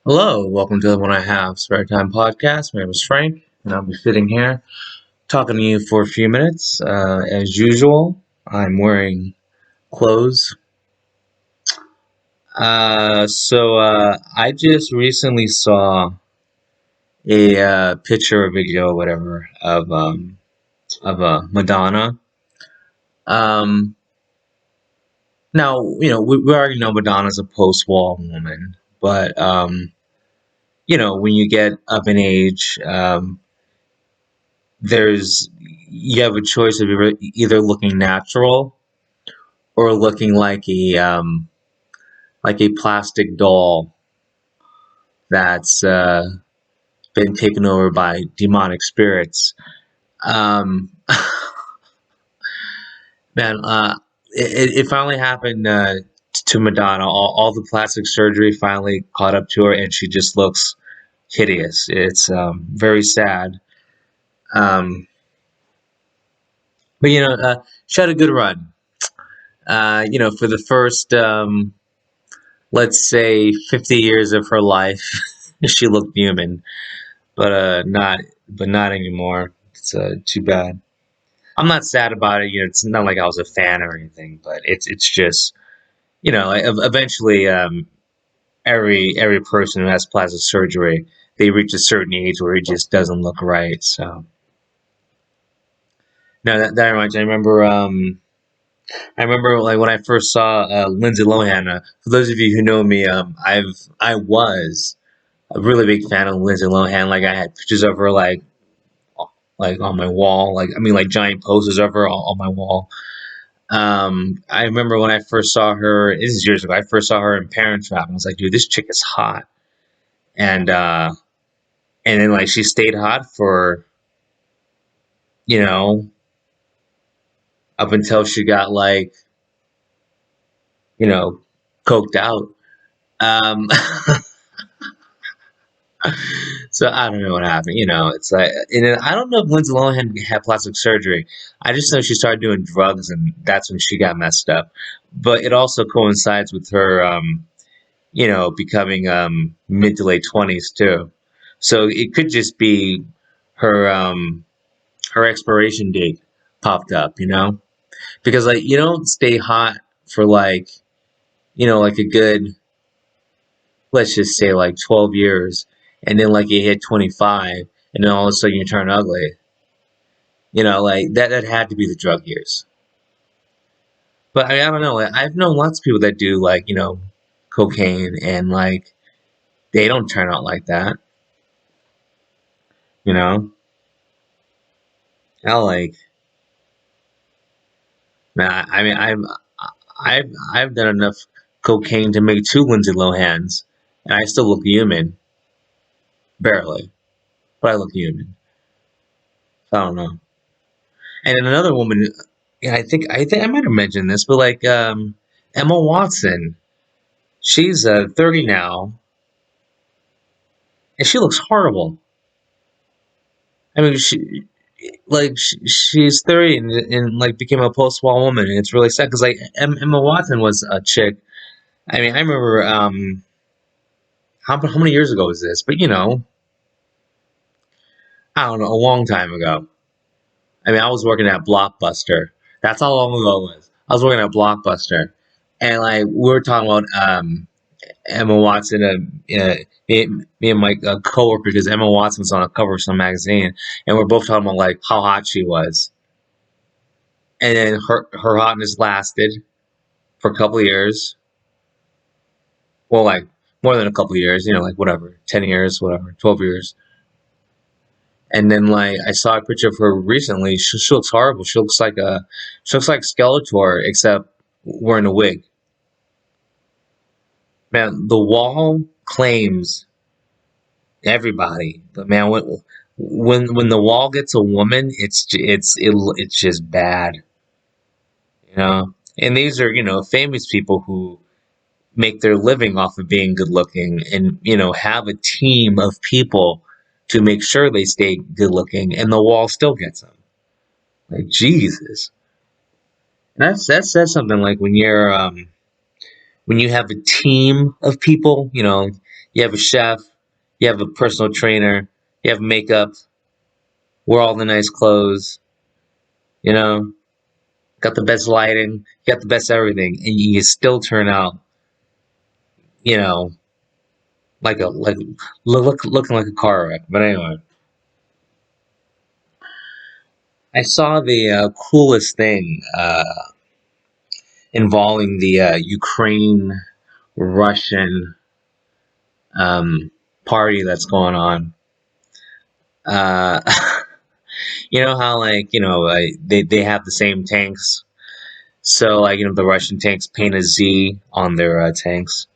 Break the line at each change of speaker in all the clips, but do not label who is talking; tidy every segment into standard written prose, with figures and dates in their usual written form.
Hello, welcome to the One I Have Spare Time podcast. My name is Frank, and I'll be sitting here talking to you for a few minutes. As usual, I'm wearing clothes. I just recently saw a picture or video or whatever of Madonna. Um, Now, we already know Madonna's a post-war woman, but when you get up in age, there's you have a choice of either looking natural or looking like a plastic doll that's been taken over by demonic spirits. Um, man, it finally happened to Madonna. All the plastic surgery finally caught up to her, and she just looks hideous. It's very sad. Um, but she had a good run. For the first let's say 50 years of her life, she looked human, but not anymore. It's too bad. I'm not sad about it. It's not like I was a fan or anything, but it's just eventually, every person who has plastic surgery, they reach a certain age where it just doesn't look right. So no, that reminds me. I remember like when I first saw Lindsay Lohan. For those of you who know me, I was a really big fan of Lindsay Lohan. Like I had pictures of her like on my wall. Like I mean like giant posters of her on my wall. I remember when I first saw her. This is years ago. I first saw her in Parent Trap, and I was like, dude, this chick is hot. And and then like she stayed hot for you know up until she got like you know coked out. Um, So I don't know what happened. It's like, and then I don't know if Lindsay Lohan had plastic surgery. I just know she started doing drugs, and that's when she got messed up. But it also coincides with her, becoming mid to late 20s too. So it could just be her her expiration date popped up. Because like you don't stay hot for like a good, let's just say like 12 years, and then like you hit 25, and then all of a sudden you turn ugly. Like that had to be the drug years. But I don't know. I've known lots of people that do like cocaine, and like they don't turn out like that. You know, I like. Nah, I mean, I've done enough cocaine to make two Lindsay Lohans, and I still look human, barely, but I look human. So I don't know. And then another woman, yeah, I think I might have mentioned this, but like Emma Watson, she's 30 now, and she looks horrible. I mean, she's 30, and like became a post-war woman, and it's really sad because like Emma Watson was a chick. I mean, I remember how many years ago was this? But I don't know, a long time ago. I mean, I was working at Blockbuster. That's how long ago it was. I was working at Blockbuster, and like we were talking about Emma Watson. Me and my coworker, because Emma Watson was on a cover of some magazine, and we're both talking about like how hot she was, and then her hotness lasted for a couple of years. Well, like more than a couple of years, like whatever, 10 years, whatever, 12 years. And then like I saw a picture of her recently. She looks horrible. She looks like Skeletor, except wearing a wig. Man, the wall claims everybody, but man, when the wall gets a woman, it's just bad, you know. And these are famous people who make their living off of being good looking, and have a team of people to make sure they stay good looking, and the wall still gets them. Like Jesus, that says something. Like when you have a team of people, you have a chef, you have a personal trainer, you have makeup, wear all the nice clothes, you know, got the best lighting, you got the best everything, and you still turn out, you know, looking like a car wreck. But anyway, I saw the coolest thing involving the Ukraine Russian party that's going on. Uh, you know how they have the same tanks. So the Russian tanks paint a Z on their tanks,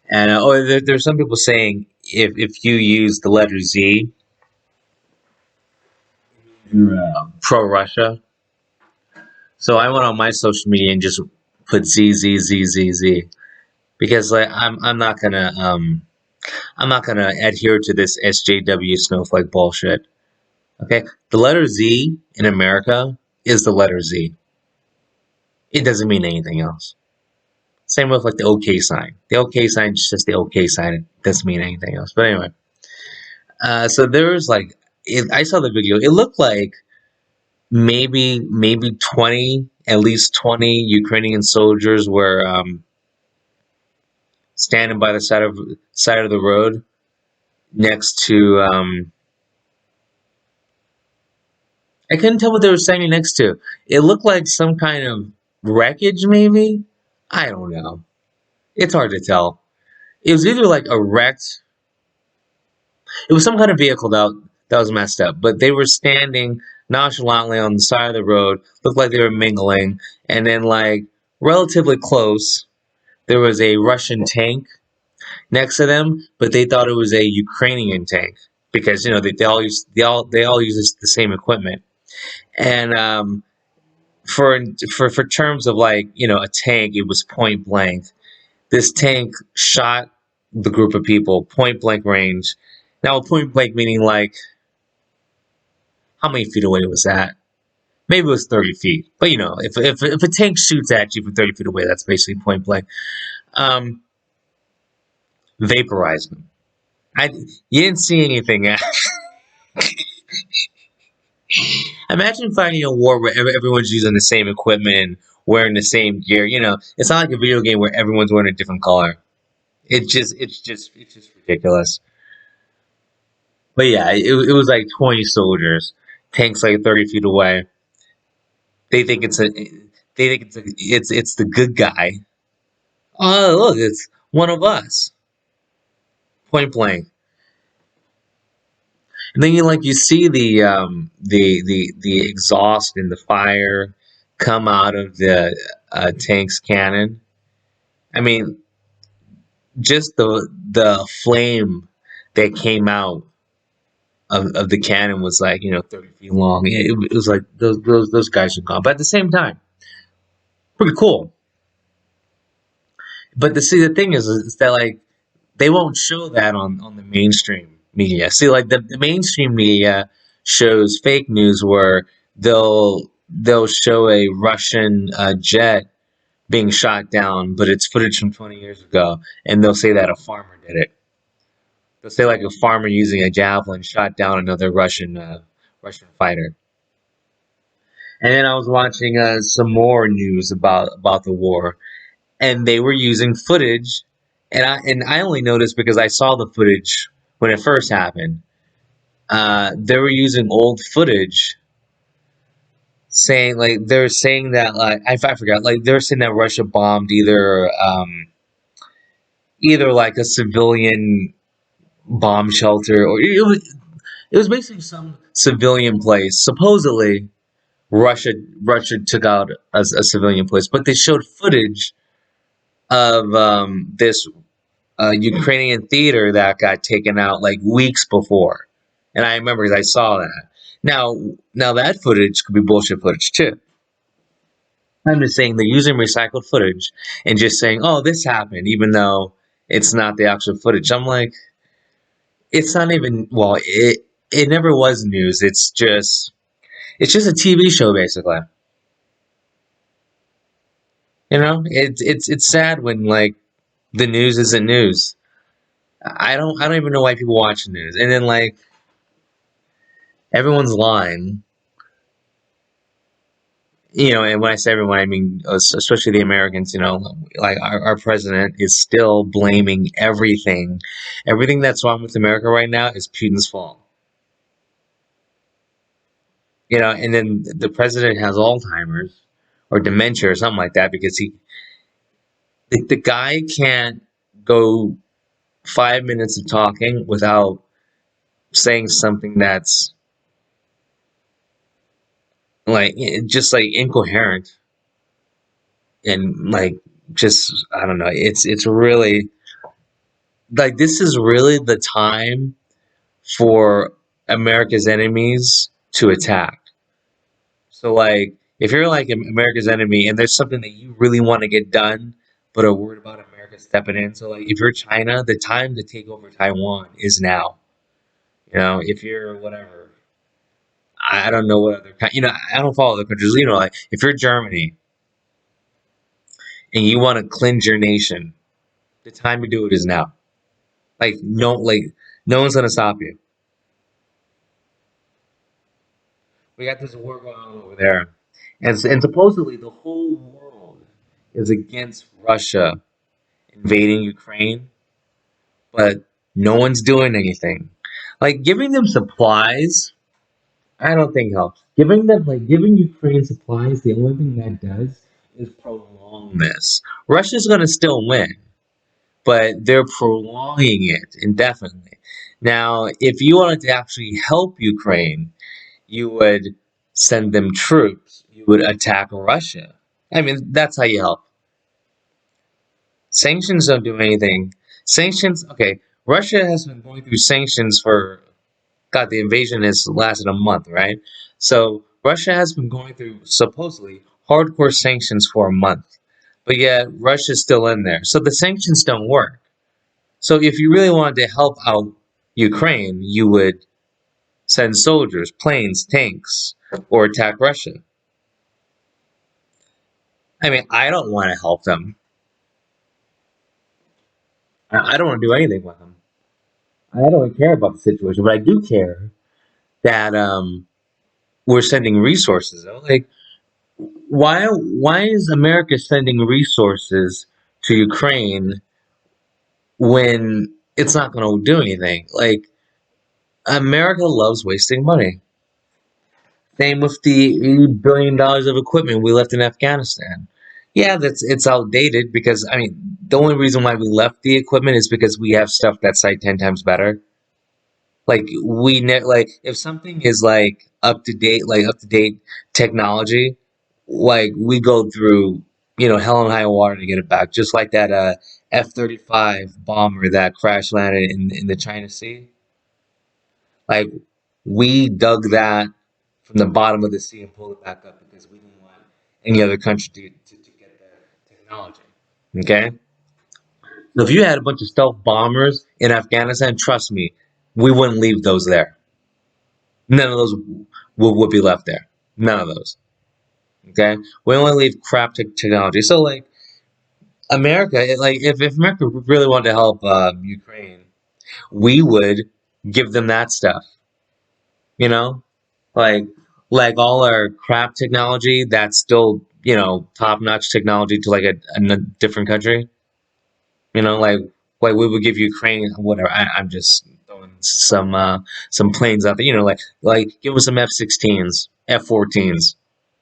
and there's some people saying if you use the letter Z, you're pro Russia. So I went on my social media and just put Z Z Z Z Z because I'm not gonna adhere to this SJW snowflake bullshit. Okay, the letter Z in America is the letter Z. It doesn't mean anything else. Same with like the OK sign. The OK sign is just the OK sign. It doesn't mean anything else. But anyway, so there was I saw the video. It looked like maybe 20, at least 20 Ukrainian soldiers were standing by the side of the road next to. I couldn't tell what they were standing next to. It looked like some kind of wreckage, maybe. I don't know. It's hard to tell. It was either like a wrecked. It was some kind of vehicle that was messed up, but they were standing nonchalantly on the side of the road. Looked like they were mingling, and then relatively close, there was a Russian tank next to them, but they thought it was a Ukrainian tank because they all use the same equipment. And for terms of a tank, it was point blank. This tank shot the group of people point blank range. Now point blank meaning how many feet away was that? Maybe it was 30 feet. But if a tank shoots at you from 30 feet away, that's basically point blank. Um, Vaporized them. You didn't see anything. Imagine fighting a war where everyone's using the same equipment and wearing the same gear. It's not like a video game where everyone's wearing a different color. It's just ridiculous. But yeah, it was like 20 soldiers, tanks like 30 feet away. They think it's the good guy. Oh look, it's one of us. Point blank. And then you see the exhaust and the fire come out of the tank's cannon. I mean, just the flame that came out of the cannon was 30 feet long. It was like those guys are gone. But at the same time, pretty cool. But the thing is that they won't show that on the mainstream media. See, the mainstream media shows fake news where they'll show a Russian jet being shot down, but it's footage from 20 years ago, and they'll say that a farmer did it. They'll say a farmer using a javelin shot down another Russian fighter. And then I was watching some more news about the war, and they were using footage, and I only noticed because I saw the footage when it first happened. They were using old footage, saying they're saying that I forgot they're saying that Russia bombed either a civilian bomb shelter, or it was basically some civilian place. Supposedly, Russia took out a civilian place, but they showed footage of this Ukrainian theater that got taken out weeks before, and I remember because I saw that. Now that footage could be bullshit footage too. I'm just saying they're using recycled footage and just saying, "Oh, this happened," even though it's not the actual footage. I'm like, it's not even. Well, it never was news. It's just a TV show basically. It's sad when like the news isn't news. I don't even know why people watch the news. And then like everyone's lying. And when I say everyone, I mean especially the Americans. Like our president is still blaming everything. Everything that's wrong with America right now is Putin's fault. And then the president has Alzheimer's or dementia or something like that because the guy can't go 5 minutes of talking without saying something that's like just like incoherent and like just I don't know. It's really like this is really the time for America's enemies to attack. So like if you're like America's enemy and there's something that you really want to get done but are worried about America stepping in. So like if you're China, the time to take over Taiwan is now. If you're whatever, I don't know what other I don't follow the countries. Like if you're Germany and you want to cleanse your nation, the time to do it is now. Like no one's gonna stop you. We got this war going on over there, and supposedly the whole world is against Russia invading Ukraine, but no one's doing anything. Like giving them supplies, I don't think helps. Giving Ukraine supplies, the only thing that does is prolong this. Russia's gonna still win, but they're prolonging it indefinitely. Now, if you wanted to actually help Ukraine, you would send them troops. You would attack Russia. I mean, that's how you help. Sanctions don't do anything. Sanctions, okay. Russia has been going through sanctions for, God, the invasion has lasted a month, right? So Russia has been going through supposedly hardcore sanctions for a month, but yet Russia's still in there. So the sanctions don't work. So if you really wanted to help out Ukraine, you would send soldiers, planes, tanks, or attack Russia. I mean, I don't want to help them. I don't want to do anything with them. I don't really care about the situation, but I do care that we're sending resources. Like, why is America sending resources to Ukraine when it's not going to do anything? Like, America loves wasting money. Same with the $80 billion of equipment we left in Afghanistan. Yeah, it's outdated because I mean the only reason why we left the equipment is because we have stuff that's like 10 times better. Like if something is like up to date technology, like we go through hell and high water to get it back. Just like that F-35 bomber that crash landed in the China Sea. Like we dug that from the bottom of the sea and pulled it back up because we didn't want any other country to get the technology. Okay? So if you had a bunch of stealth bombers in Afghanistan, trust me, we wouldn't leave those there. None of those would be left there. None of those. Okay? We only leave crap technology. So like America, if America really wanted to help Ukraine, we would give them that stuff. You know, like all our crap technology that's still top notch technology to like a different country. Like we would give Ukraine whatever. I'm just throwing some planes out there. Like give us some F-16s, F-14s,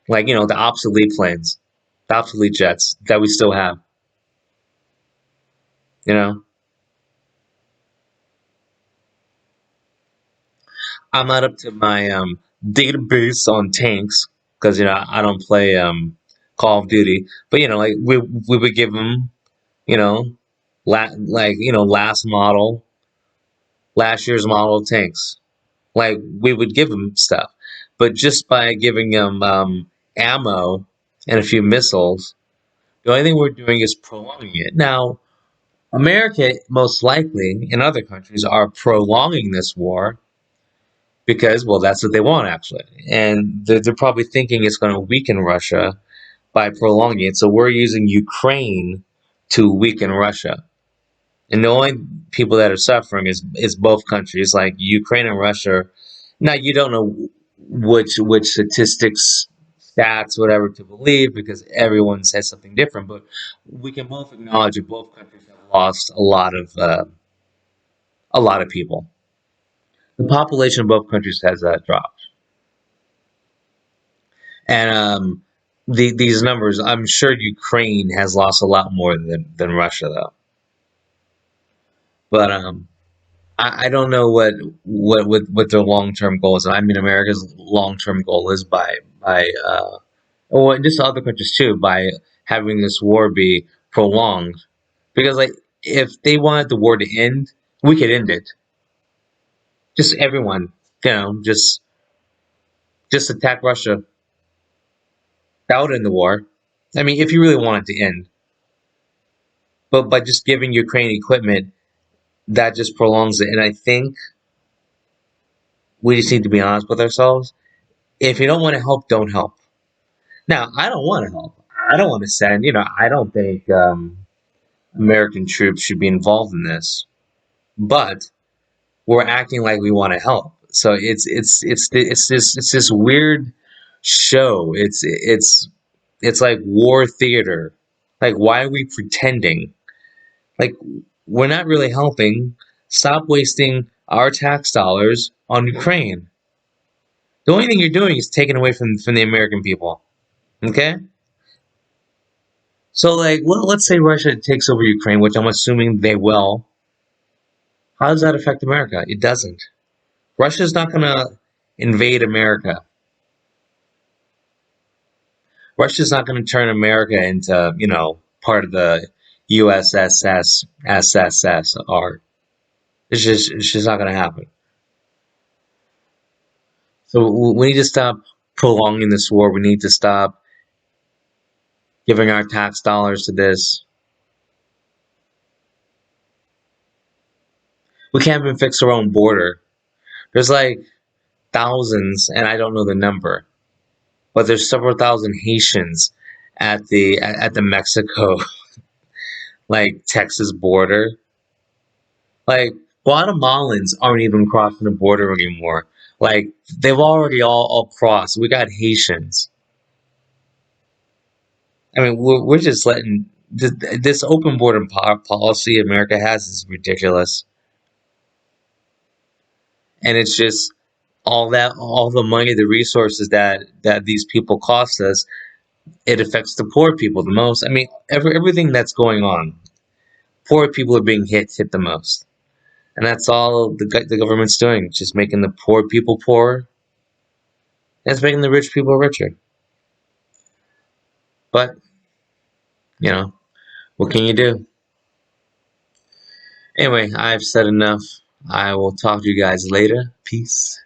like the obsolete planes, the obsolete jets that we still have. You know, I'm not up to my database on tanks because I don't play Call of Duty, but like we would give them you know last year's model tanks. Like we would give them stuff, but just by giving them ammo and a few missiles, the only thing we're doing is prolonging it. Now, America most likely and other countries are prolonging this war because, well, that's what they want actually, and they're probably thinking it's going to weaken Russia. by prolonging it. So we're using Ukraine to weaken Russia. And the only people that are suffering is both countries, like Ukraine and Russia. Now you don't know which statistics, stats, whatever to believe because everyone says something different. But we can both acknowledge that both countries have lost a lot of people. The population of both countries has dropped, and these numbers, I'm sure Ukraine has lost a lot more than Russia though. But I don't know what their long term goal is. I mean, America's long term goal is or just other countries too, by having this war be prolonged. Because like, if they wanted the war to end, we could end it. Just everyone, just attack Russia. That would end the war. I mean, if you really want it to end, but by just giving Ukraine equipment, that just prolongs it. And I think we just need to be honest with ourselves. If you don't want to help, don't help. Now, I don't want to help. I don't want to send. I don't think American troops should be involved in this. But we're acting like we want to help. So it's this weird show. It's like war theater. Like, why are we pretending? Like, we're not really helping. Stop wasting our tax dollars on Ukraine. The only thing you're doing is taking away from the American people. Okay? So, like, well, let's say Russia takes over Ukraine, which I'm assuming they will. How does that affect America? It doesn't. Russia's not going to invade America. Russia's not going to turn America into, part of the USSR. It's just not going to happen. So we need to stop prolonging this war. We need to stop giving our tax dollars to this. We can't even fix our own border. There's like thousands, and I don't know the number, but there's several thousand Haitians at the Mexico like Texas border. Like, Guatemalans aren't even crossing the border anymore. Like, they've already all crossed. We got Haitians. I mean, we're just letting this open border policy America has is ridiculous, and it's just all the money, the resources that these people cost us. It affects the poor people the most. I mean, everything that's going on, poor people are being hit the most. And that's all the government's doing, just making the poor people poorer. And it's making the rich people richer. But, you know, what can you do? Anyway, I've said enough. I will talk to you guys later. Peace.